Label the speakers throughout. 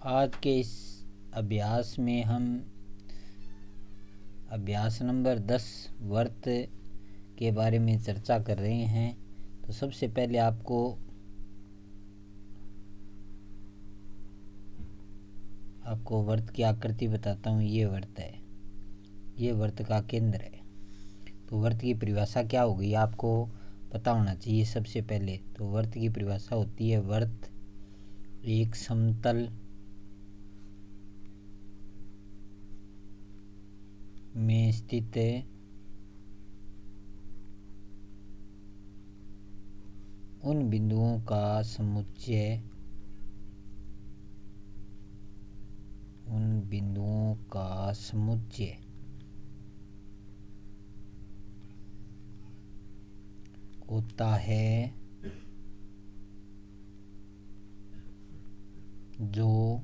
Speaker 1: आज के इस अभ्यास में हम अभ्यास नंबर 10 वर्त के बारे में चर्चा कर रहे हैं। तो सबसे पहले आपको वर्त की आकृति बताता हूँ। ये वर्त है, ये वर्त का केंद्र है। तो वर्त की परिभाषा क्या होगी आपको पता होना चाहिए। सबसे पहले तो वर्त की परिभाषा होती है, वर्त एक समतल में स्थित उन बिंदुओं का समुच्चय, होता है जो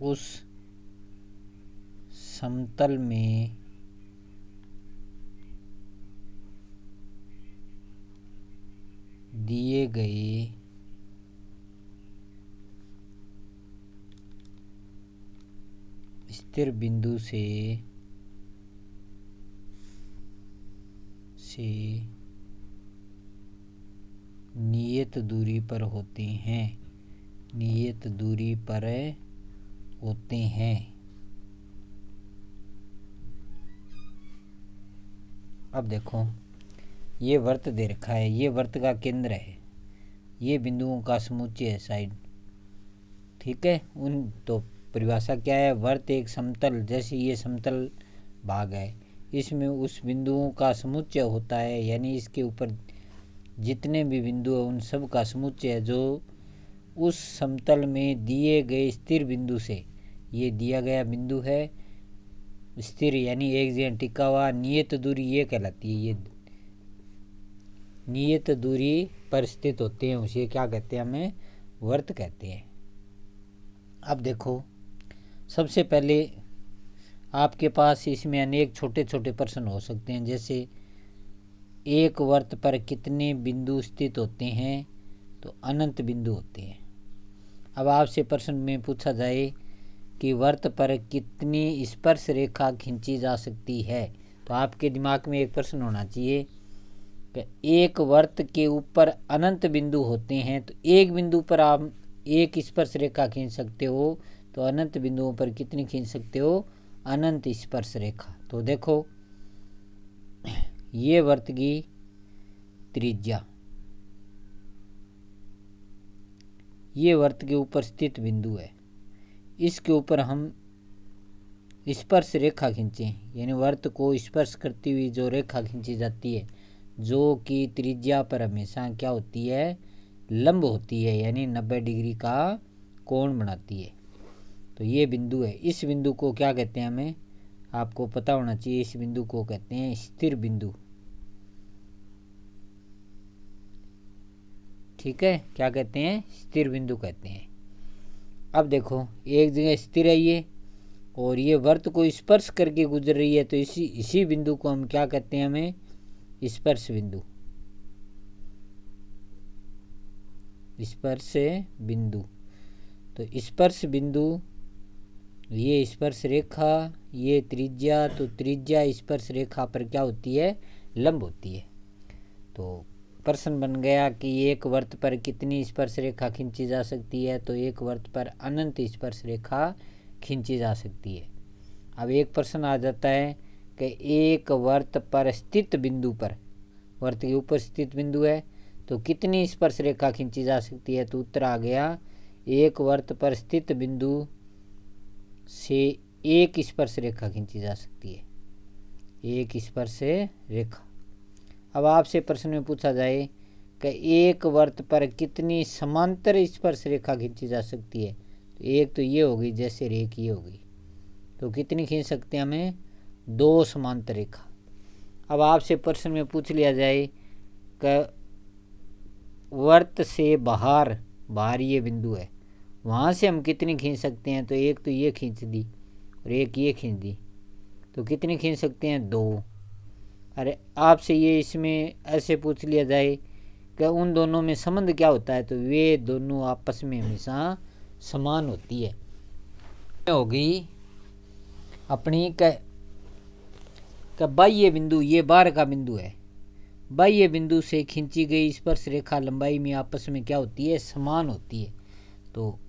Speaker 1: उस समतल में दिए गए स्थिर बिंदु से नियत दूरी पर होते हैं। अब देखो, ये वर्त दे रखा है, ये वर्त का केंद्र है, ये बिंदुओं का समुच्चय है साइड, ठीक है। उन तो परिभाषा क्या है, वर्त एक समतल, जैसे ये समतल भाग है, इसमें उस बिंदुओं का समुच्चय होता है, यानी इसके ऊपर जितने भी बिंदु हैं उन सब का समुच्चय है, जो उस समतल में दिए गए स्थिर बिंदु से, ये दिया गया बिंदु है स्थिर यानी एक जगह टिका हुआ, नियत दूरी ये कहलाती है, ये नियत दूरी पर स्थित होते हैं, उसे क्या कहते हैं, हमें वर्त कहते हैं। अब देखो, सबसे पहले आपके पास इसमें अनेक छोटे छोटे प्रश्न हो सकते हैं, जैसे एक वर्त पर कितने बिंदु स्थित होते हैं, तो अनंत बिंदु होते हैं। अब आपसे प्रश्न में पूछा जाए कि वर्त पर कितनी स्पर्श रेखा खींची जा सकती है, तो आपके दिमाग में एक प्रश्न होना चाहिए कि एक वर्त के ऊपर अनंत बिंदु होते हैं, तो एक बिंदु पर आप एक स्पर्श रेखा खींच सकते हो, तो अनंत बिंदुओं पर कितनी खींच सकते हो, अनंत स्पर्श रेखा। तो देखो, ये वर्त की त्रिज्या, ये वर्त के ऊपर स्थित बिंदु है, इसके ऊपर हम स्पर्श रेखा खींचें, यानी वर्त को स्पर्श करती हुई जो रेखा खींची जाती है, जो कि त्रिज्या पर हमेशा क्या होती है, लंब होती है, यानी 90 डिग्री का कोण बनाती है। तो ये बिंदु है, इस बिंदु को क्या कहते हैं, हमें आपको पता होना चाहिए, इस बिंदु को कहते हैं स्थिर बिंदु, ठीक है। क्या कहते हैं, स्थिर बिंदु कहते हैं। अब देखो, एक जगह स्थिर है ये, और ये वर्त को स्पर्श करके गुजर रही है, तो इसी बिंदु को हम क्या कहते हैं, हमें स्पर्श बिंदु, स्पर्श बिंदु। तो स्पर्श बिंदु, ये स्पर्श रेखा, ये त्रिज्या, तो त्रिज्या स्पर्श रेखा पर क्या होती है, लंब होती है। तो प्रश्न बन गया कि एक वर्त पर कितनी स्पर्श रेखा खींची जा सकती है, तो एक वर्त पर अनंत स्पर्श रेखा खींची जा सकती है। अब एक प्रश्न आ जाता है कि एक वर्त पर स्थित बिंदु पर, वर्त के ऊपर स्थित बिंदु है, तो कितनी स्पर्श रेखा खींची जा सकती है, तो उत्तर आ गया, एक वर्त पर स्थित बिंदु से एक स्पर्श रेखा खींची जा सकती है, एक स्पर्श रेखा। अब आपसे प्रश्न में पूछा जाए कि एक वर्त पर कितनी समांतर स्पर्श रेखा खींची जा सकती है, तो एक तो ये होगी, जैसे रेख ये होगी, तो कितनी खींच सकते हैं, हमें 2 समांतर रेखा। अब आपसे प्रश्न में पूछ लिया जाए कि वर्त से बाहर ये बिंदु है, वहाँ से हम कितनी खींच सकते हैं, तो एक तो ये खींच दी और एक ये खींच दी, तो कितनी खींच सकते हैं, 2। अरे आपसे ये इसमें ऐसे पूछ लिया जाए कि उन दोनों में संबंध क्या होता है, तो वे दोनों आपस में हमेशा समान होती है। होगी अपनी बाह्य बिंदु, ये बाहर का बिंदु है, बाह्य बिंदु से खींची गई स्पर्श रेखा लंबाई में आपस में क्या होती है, समान होती है। तो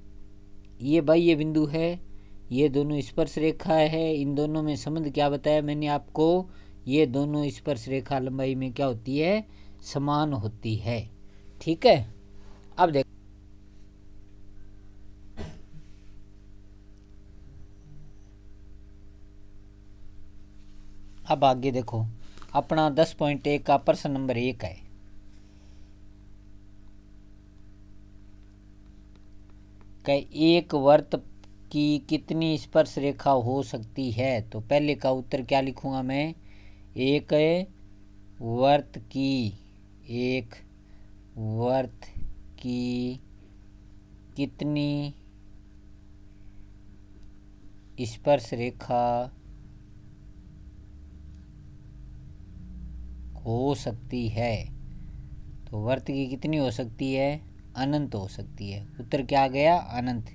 Speaker 1: ये बाह्य बिंदु है, ये दोनों स्पर्श रेखा है, इन दोनों में संबंध क्या बताया मैंने आपको, ये दोनों स्पर्श रेखा लंबाई में क्या होती है, समान होती है। ठीक है, अब देखो अब आगे देखो अपना 10.1 का प्रश्न नंबर 1 है। एक वर्त की कितनी स्पर्श रेखा हो सकती है, तो पहले का उत्तर क्या लिखूंगा मैं, एक वर्त की कितनी स्पर्श रेखा हो सकती है, तो वर्त की कितनी हो सकती है, अनंत हो सकती है। उत्तर क्या आ गया, अनंत।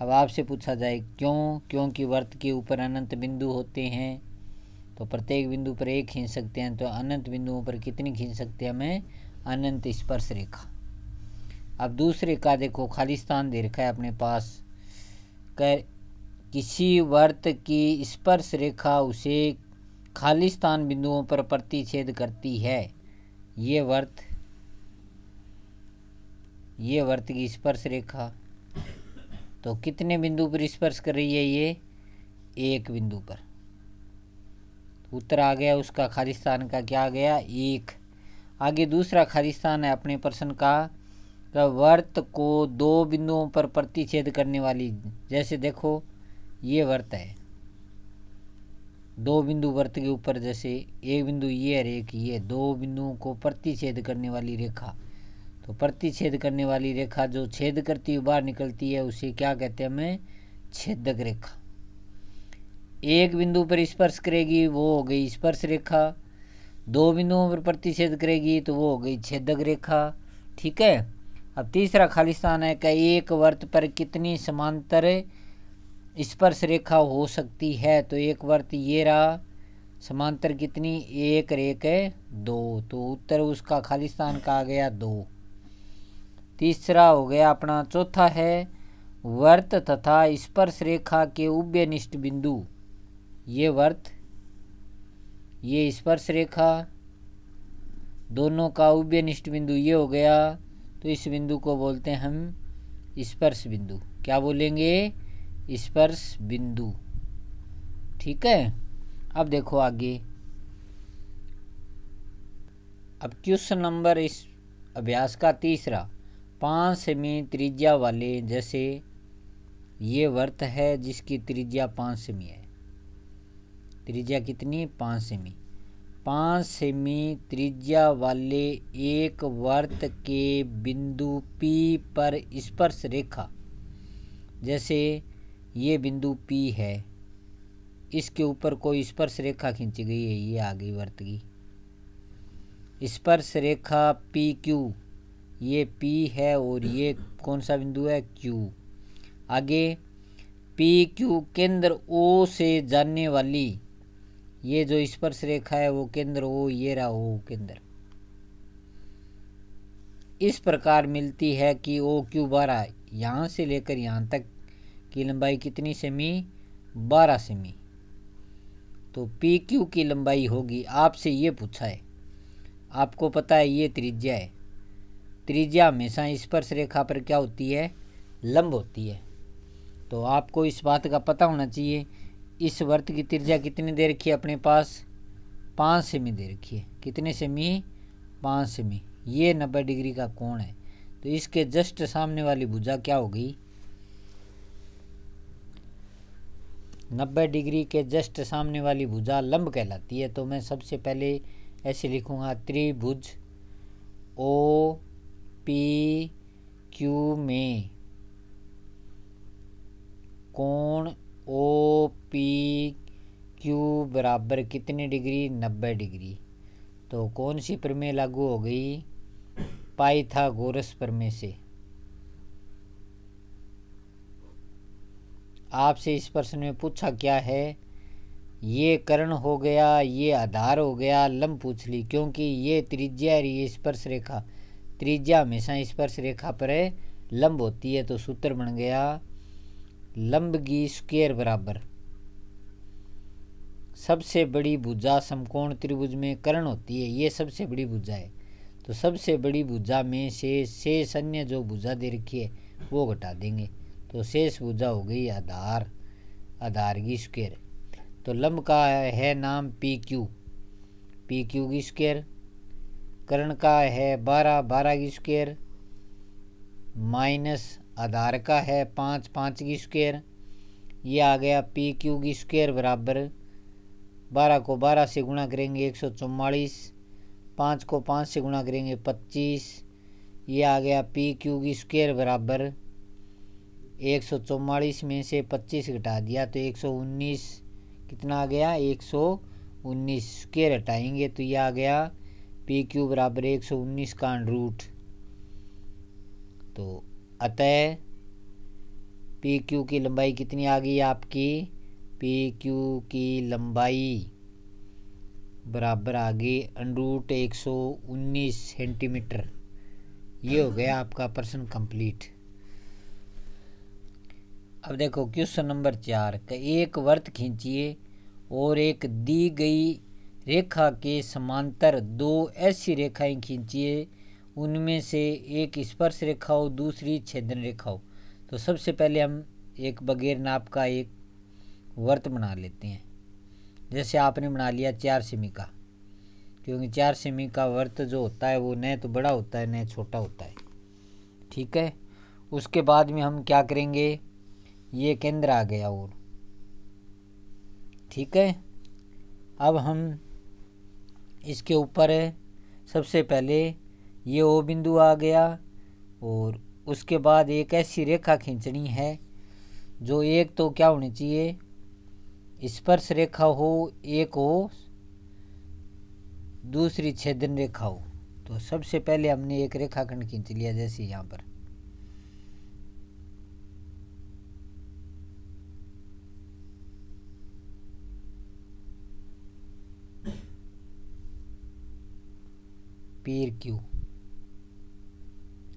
Speaker 1: अब आपसे पूछा जाए क्यों, क्योंकि वर्त के ऊपर अनंत बिंदु होते हैं, तो प्रत्येक बिंदु पर एक खींच सकते हैं, तो अनंत बिंदुओं पर कितनी खींच सकते हैं हमें, अनंत स्पर्श रेखा। अब दूसरे का देखो, खाली स्थान दे रखा है अपने पास, कर किसी वर्त की स्पर्श रेखा उसे खाली स्थान बिंदुओं पर प्रतिच्छेद करती है। ये वर्त की स्पर्श रेखा तो कितने बिंदु पर स्पर्श कर रही है, ये एक बिंदु पर। उत्तर आ गया उसका खाली स्थान का, क्या आ गया, एक। आगे दूसरा खाली स्थान है अपने प्रश्न का, वर्त को दो बिंदुओं पर प्रतिच्छेद करने वाली, जैसे देखो ये वर्त है, दो बिंदु वर्त के ऊपर, जैसे एक बिंदु ये और एक ये, दो बिंदुओं को प्रतिच्छेद करने वाली रेखा। तो प्रतिच्छेद करने वाली रेखा जो छेद करती हुई बाहर निकलती है उसे क्या कहते हैं हमें, छेदक रेखा। एक बिंदु पर स्पर्श करेगी वो हो गई स्पर्श रेखा, दो बिंदुओं पर प्रतिच्छेद करेगी तो वो हो गई छेदक रेखा। ठीक है, अब तीसरा खाली स्थान है कि एक वर्त पर कितनी समांतर स्पर्श रेखा हो सकती है, तो एक वर्त ये रहा, समांतर कितनी, एक रेख है दो, तो उत्तर उसका खाली स्थान का आ गया दो। तीसरा हो गया अपना, चौथा है वर्त तथा स्पर्श रेखा के उभयनिष्ठ बिंदु, ये वर्त ये स्पर्श रेखा दोनों का उभयनिष्ठ बिंदु ये हो गया, तो इस बिंदु को बोलते हैं हम स्पर्श बिंदु। क्या बोलेंगे, स्पर्श बिंदु। ठीक है, अब देखो आगे, अब क्वेश्चन नंबर इस अभ्यास का तीसरा, 5 सेमी त्रिज्या वाले, जैसे ये वर्त है जिसकी त्रिज्या 5 सेमी है, त्रिज्या कितनी, 5 सेमी। 5 सेमी त्रिज्या वाले एक वर्त के बिंदु P पर स्पर्श रेखा, जैसे ये बिंदु P है, इसके ऊपर कोई स्पर्श रेखा खींची गई है, ये आ गई वर्त की स्पर्श रेखा PQ, ये P है और ये कौन सा बिंदु है, Q। आगे PQ केंद्र O से जाने वाली ये जो स्पर्श रेखा है वो केंद्र O, ये रहा O केंद्र, इस प्रकार मिलती है कि OQ12 यहाँ से लेकर यहाँ तक की लंबाई कितनी सेमी, 12 सेमी। तो PQ की लंबाई होगी, आपसे ये पूछा है, आपको पता है ये त्रिज्या है, त्रिज्या हमेशा स्पर्श रेखा पर क्या होती है, लंब होती है। तो आपको इस बात का पता होना चाहिए, इस वर्त की त्रिज्या कितनी दे रखी है अपने पास, 5 सेमी दे रखी है, कितने सेमी, 5 सेमी। ये 90 डिग्री का कोण है, तो इसके जस्ट सामने वाली भुजा क्या होगी, 90 डिग्री के जस्ट सामने वाली भुजा लंब कहलाती है। तो मैं सबसे पहले ऐसे लिखूंगा, त्रिभुज OPQ में कोण OPQ बराबर कितने डिग्री, 90 डिग्री। तो कौन सी प्रमेय लागू हो गई, पाइथागोरस प्रमेय से। आपसे इस प्रश्न में पूछा क्या है, ये कर्ण हो गया, ये आधार हो गया, लंब पूछ ली, क्योंकि ये त्रिज्या और ये स्पर्श रेखा, त्रिज्या हमेशा स्पर्श रेखा पर लंब होती है। तो सूत्र बन गया लंब की स्क्वायर बराबर सबसे बड़ी भुजा समकोण त्रिभुज में कर्ण होती है, ये सबसे बड़ी भुजा है। तो सबसे बड़ी भुजा में से शेष अन्य जो भुजा दे रखी है वो घटा देंगे, तो शेष भुजा हो गई आधार, आधार की स्क्वायर। तो लंब का है नाम पी क्यू, पी क्यू की स्क्वायर। कर्ण का है 12, 12 की स्क्वायर, माइनस आधार का है 5, 5 की स्क्वायर। ये आ गया पी क्यू की स्क्वायर बराबर 12 को 12 से गुणा करेंगे 144, 5 को 5 से गुणा करेंगे 25। ये आ गया पी क्यू की स्क्वायर बराबर 144 में से 25 घटा दिया तो 119, कितना आ गया 119, स्क्वायर हटाएंगे तो ये आ गया पी क्यू बराबर 119 का अंडर। तो अतः पी क्यू की लंबाई कितनी आ गई आपकी, पी क्यू की लंबाई बराबर आ गई अंडर 119 सेंटीमीटर। ये हो गया आपका प्रश्न कंप्लीट। अब देखो क्वेश्चन नंबर 4 का एक वृत्त खींचिए और एक दी गई रेखा के समांतर दो ऐसी रेखाएं खींचिए, उनमें से एक स्पर्श रेखा हो, दूसरी छेदन रेखा हो। तो सबसे पहले हम एक बगैर नाप का एक वृत्त बना लेते हैं। जैसे आपने बना लिया 4 सेमी का, क्योंकि 4 सेमी का वृत्त जो होता है वो न तो बड़ा होता है न छोटा होता है, ठीक है। उसके बाद में हम क्या करेंगे, ये केंद्र आ गया और ठीक है। अब हम इसके ऊपर सबसे पहले ये ओ बिंदु आ गया और उसके बाद एक ऐसी रेखा खींचनी है जो एक तो क्या होनी चाहिए, स्पर्श रेखा हो, एक हो दूसरी छेदन रेखा हो। तो सबसे पहले हमने एक रेखाखंड खींच लिया, जैसे यहाँ पर पीर क्यू,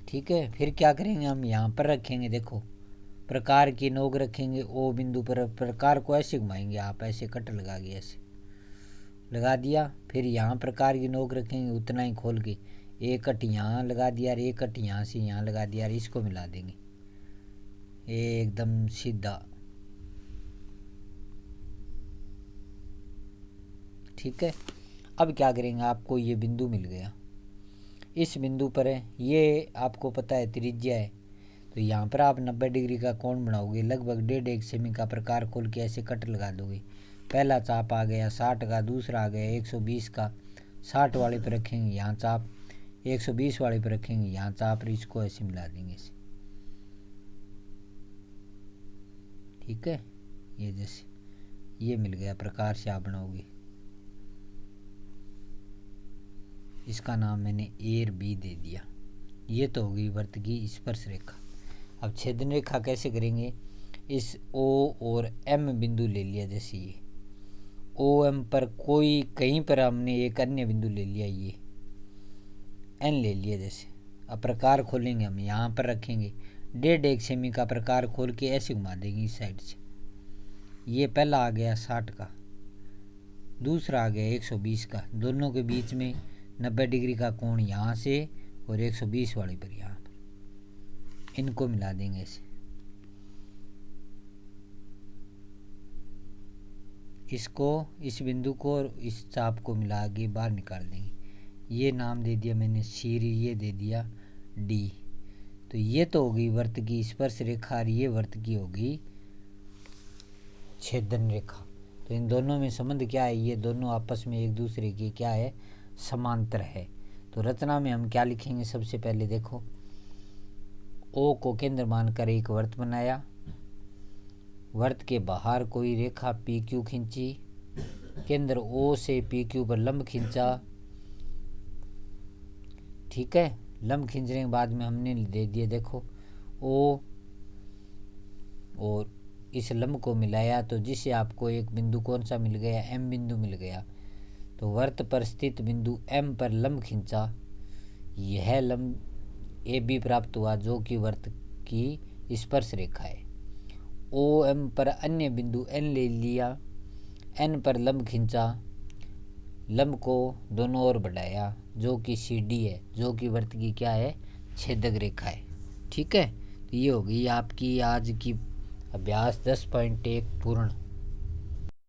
Speaker 1: ठीक है। फिर क्या करेंगे, हम यहाँ पर रखेंगे, देखो प्रकार की नोक रखेंगे ओ बिंदु पर, प्रकार को ऐसे घुमाएंगे, आप ऐसे कट लगा के ऐसे लगा दिया। फिर यहाँ प्रकार की नोक रखेंगे उतना ही खोल के, एक कट यहाँ लगा दिया और एक कट यहाँ से यहाँ लगा दिया और इसको मिला देंगे एकदम सीधा, ठीक है। अब क्या करेंगे, आपको ये बिंदु मिल गया, इस बिंदु पर है, ये आपको पता है त्रिज्या है। तो यहाँ पर आप 90 डिग्री का कोण बनाओगे, लगभग 1.5 सेमी का प्रकार खोल के ऐसे कट लगा दोगे। पहला चाप आ गया 60 का, दूसरा आ गया 120 का, 60 वाले पर रखेंगे यहाँ चाप, 120 वाले पर रखेंगे यहाँ चाप, इसको ऐसे मिला देंगे ऐसे, ठीक है। ये जैसे ये मिल गया प्रकार से आप बनाओगे, इसका नाम मैंने ए और बी दे दिया। ये तो होगी वृत्त की स्पर्श रेखा। अब छेदन रेखा कैसे करेंगे, इस ओ और एम बिंदु ले लिया, जैसे ये ओ एम पर कोई कहीं पर हमने एक अन्य बिंदु ले लिया, ये एन ले लिया जैसे। अब प्रकार खोलेंगे, हम यहाँ पर रखेंगे 1.5 सेमी का प्रकार खोल के ऐसे घुमा देंगे इस साइड से। ये पहला आ गया 60 का, दूसरा आ गया 120 का, दोनों के बीच में 90 डिग्री का कोण यहाँ से और 120 वाले पर यहाँ पर, इनको मिला देंगे ऐसे। इसको, इस बिंदु को और इस चाप को मिला के बाहर निकाल देंगे। ये नाम दे दिया मैंने सी, ये दे दिया डी। तो ये तो होगी वृत्त की स्पर्श रेखा और ये वृत्त की होगी छेदन रेखा। तो इन दोनों में संबंध क्या है, ये दोनों आपस में एक दूसरे की क्या है, समांतर है। तो रचना में हम क्या लिखेंगे, सबसे पहले देखो ओ को केंद्र मानकर एक वृत्त बनाया, वृत्त के बाहर कोई रेखा पी क्यू खींची, केंद्र ओ से पी क्यू पर लंब खींचा, ठीक है। लंब खींचने के बाद में हमने दे दिए देखो ओ, और इस लंब को मिलाया तो जिससे आपको एक बिंदु कौन सा मिल गया, एम बिंदु मिल गया। तो वर्त पर स्थित बिंदु एम पर लंब खींचा, यह लंब ए बी प्राप्त हुआ जो कि वर्त की स्पर्श रेखा है। ओ एम पर अन्य बिंदु एन ले लिया, एन पर लंब खींचा, लंब को दोनों ओर बढ़ाया जो कि सी डी है, जो कि वर्त की क्या है, छेदक रेखा है। ठीक है, तो ये होगी आपकी आज की अभ्यास 10.1 पूर्ण।